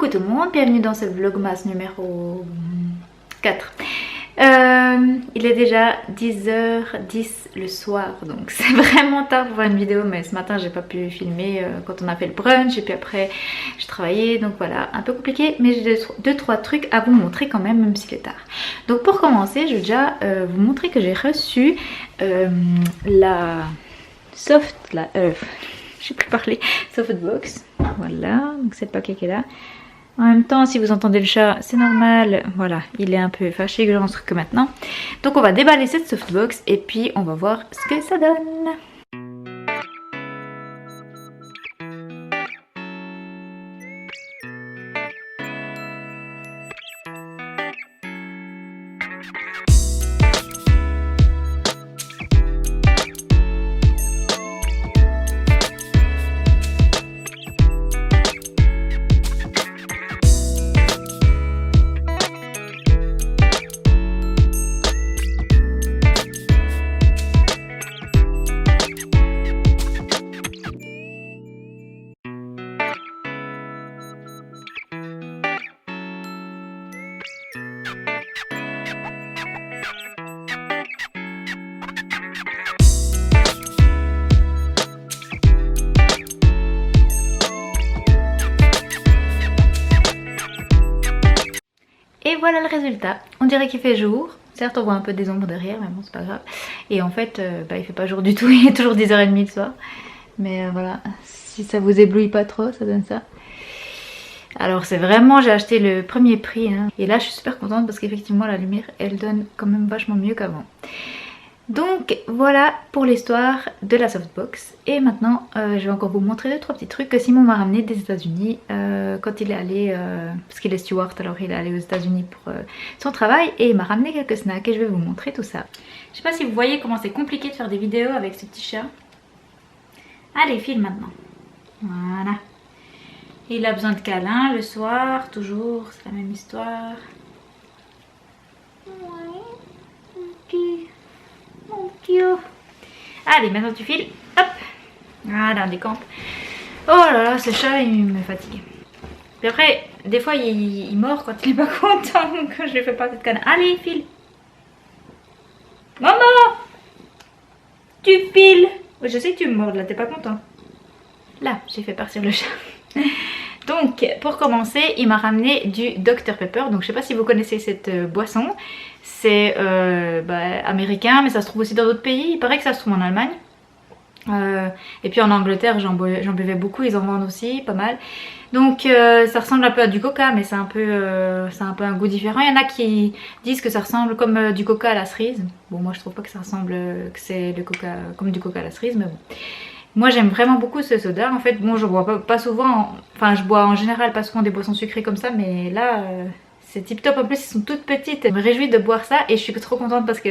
tout le monde, bienvenue dans ce vlogmas numéro 4. Il est déjà 10h10 le soir, donc c'est vraiment tard pour voir une vidéo, mais ce matin j'ai pas pu filmer quand on a fait le brunch et puis après j'ai travaillé, donc voilà, un peu compliqué, mais j'ai 2-3 trucs à vous montrer quand même s'il est tard. Donc pour commencer, je vais déjà vous montrer que j'ai reçu la je sais plus parler, softbox, voilà, donc c'est le paquet qui est là. En même temps, si vous entendez le chat, c'est normal, voilà, il est un peu fâché que je rentre que maintenant. Donc on va déballer cette softbox et puis on va voir ce que ça donne. Et voilà le résultat. On dirait qu'il fait jour. Certes, on voit un peu des ombres derrière, mais bon, c'est pas grave. Et en fait, il fait pas jour du tout. Il est toujours 10h30 le soir. Mais voilà, si ça vous éblouit pas trop, ça donne ça. Alors c'est vraiment, j'ai acheté le premier prix. Hein. Et là, je suis super contente parce qu'effectivement, la lumière, elle donne quand même vachement mieux qu'avant. Donc voilà pour l'histoire de la softbox. Et maintenant je vais encore vous montrer 2-3 petits trucs que Simon m'a ramené des États-Unis quand il est allé, parce qu'il est steward, alors il est allé aux États-Unis pour son travail, et il m'a ramené quelques snacks et je vais vous montrer tout ça. Je sais pas si vous voyez comment c'est compliqué de faire des vidéos avec ce petit chat. Allez, file maintenant. Voilà. Il a besoin de câlins le soir, toujours, c'est la même histoire. Allez, maintenant tu files. Hop. Voilà, on décampe. Oh là là, ce chat, il me fatigue. Puis après, des fois, il mord quand il est pas content. Donc je lui fais pas cette canne. Allez, file. Maman, tu files. Je sais que tu me mords là, t'es pas content. Là, j'ai fait partir le chat. Donc, pour commencer, il m'a ramené du Dr Pepper. Donc, je sais pas si vous connaissez cette boisson. C'est américain, mais ça se trouve aussi dans d'autres pays. Il paraît que ça se trouve en Allemagne. Et puis en Angleterre, j'en buvais beaucoup. Ils en vendent aussi, pas mal. Donc, ça ressemble un peu à du coca, mais c'est un peu un goût différent. Il y en a qui disent que ça ressemble comme du coca à la cerise. Bon, moi, je trouve pas que ça ressemble, que c'est le coca comme du coca à la cerise, mais bon. Moi j'aime vraiment beaucoup ce soda. En fait, bon, je bois pas souvent, enfin je bois en général pas souvent des boissons sucrées comme ça, mais là c'est tip top. En plus ils sont toutes petites, je me réjouis de boire ça et je suis trop contente parce que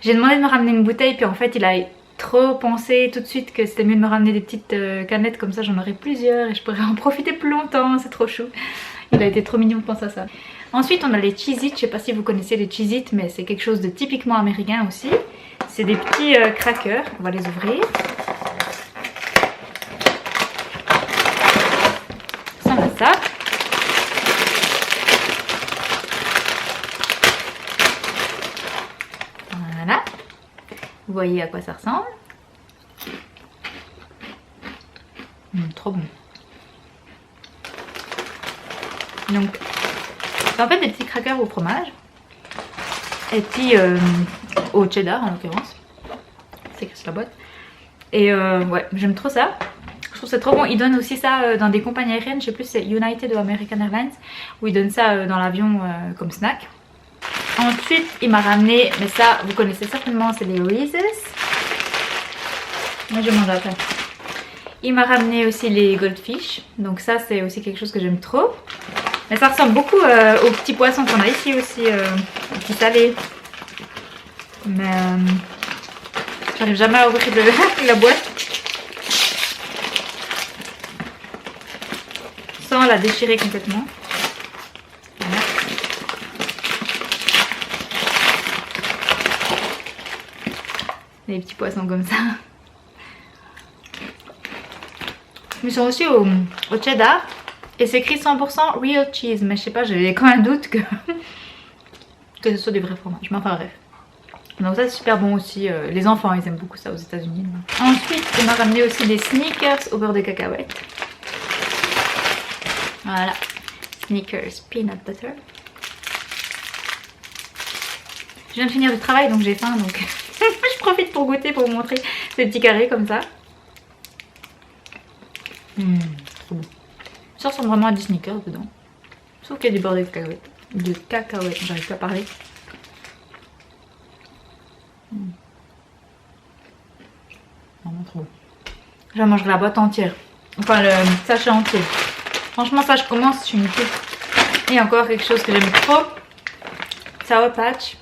j'ai demandé de me ramener une bouteille, puis en fait il a trop pensé tout de suite que c'était mieux de me ramener des petites canettes, comme ça j'en aurai plusieurs et je pourrais en profiter plus longtemps. C'est trop chou. Il a été trop mignon de penser à ça. Ensuite on a les Cheez-It. Je sais pas si vous connaissez les Cheez-It, mais c'est quelque chose de typiquement américain aussi. C'est des petits crackers. On va les ouvrir. Ça. Voilà. Vous voyez à quoi ça ressemble. Trop bon. Donc, c'est en fait des petits crackers au fromage. Et puis au cheddar en l'occurrence. C'est écrit sur la boîte. Et ouais, j'aime trop ça. Je trouve c'est trop bon. Ils donnent aussi ça dans des compagnies aériennes. Je sais plus si c'est United ou American Airlines, où ils donnent ça dans l'avion comme snack. Ensuite il m'a ramené, mais ça vous connaissez certainement, c'est les Reese's. Moi je mange après. Il m'a ramené aussi les Goldfish. Donc ça c'est aussi quelque chose que j'aime trop. Mais ça ressemble beaucoup aux petits poissons qu'on a ici aussi, aux petits salés. Mais j'arrive jamais à ouvrir la boîte sans la déchirer complètement. Voilà. Des petits poissons comme ça. Ils sont aussi au cheddar. Et c'est écrit 100% real cheese, mais je sais pas, j'avais quand même un doute que ce soit du vrai fromage, mais enfin bref. Donc ça c'est super bon aussi, les enfants ils aiment beaucoup ça aux États-Unis. Ensuite il m'a ramené aussi des sneakers au beurre de cacahuète. Voilà, sneakers peanut butter. Je viens de finir le travail donc j'ai faim, donc je profite pour goûter, pour vous montrer ces petits carrés comme ça. Trop bon. Ça ressemble vraiment à des sneakers dedans. Sauf qu'il y a du beurre de cacahuète. De cacahuète, j'arrive pas à parler. Vraiment trop bon. Je mangerai la boîte entière. Enfin le sachet entier. Franchement ça je commence, je suis niquée. Et encore quelque chose que j'aime trop. Sour Patch.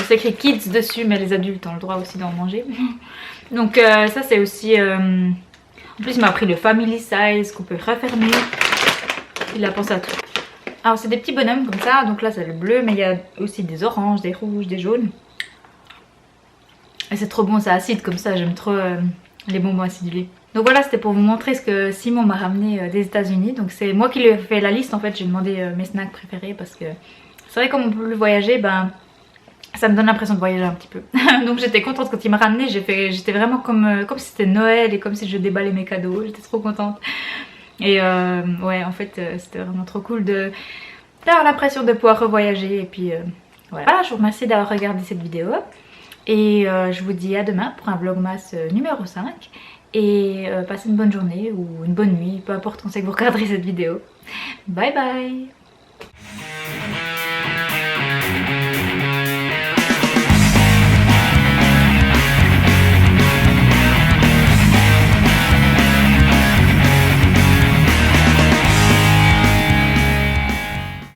C'est écrit kids dessus mais les adultes ont le droit aussi d'en manger. Donc ça c'est aussi... En plus il m'a pris le family size qu'on peut refermer. Il a pensé à tout. Alors c'est des petits bonhommes comme ça. Donc là c'est le bleu mais il y a aussi des oranges, des rouges, des jaunes. Et c'est trop bon, c'est acide comme ça, j'aime trop les bonbons acidulés. Donc voilà, c'était pour vous montrer ce que Simon m'a ramené des États-Unis. Donc c'est moi qui lui ai fait la liste en fait, j'ai demandé mes snacks préférés parce que c'est vrai comme on peut plus voyager, ben ça me donne l'impression de voyager un petit peu. Donc j'étais contente quand il m'a ramené, j'étais vraiment comme si c'était Noël et comme si je déballais mes cadeaux, j'étais trop contente. Et ouais en fait c'était vraiment trop cool d'avoir l'impression de pouvoir revoyager et puis voilà. Je vous remercie d'avoir regardé cette vidéo. Et je vous dis à demain pour un vlogmas numéro 5. Et passez une bonne journée ou une bonne nuit, peu importe quand c'est que vous regarderez cette vidéo. Bye bye!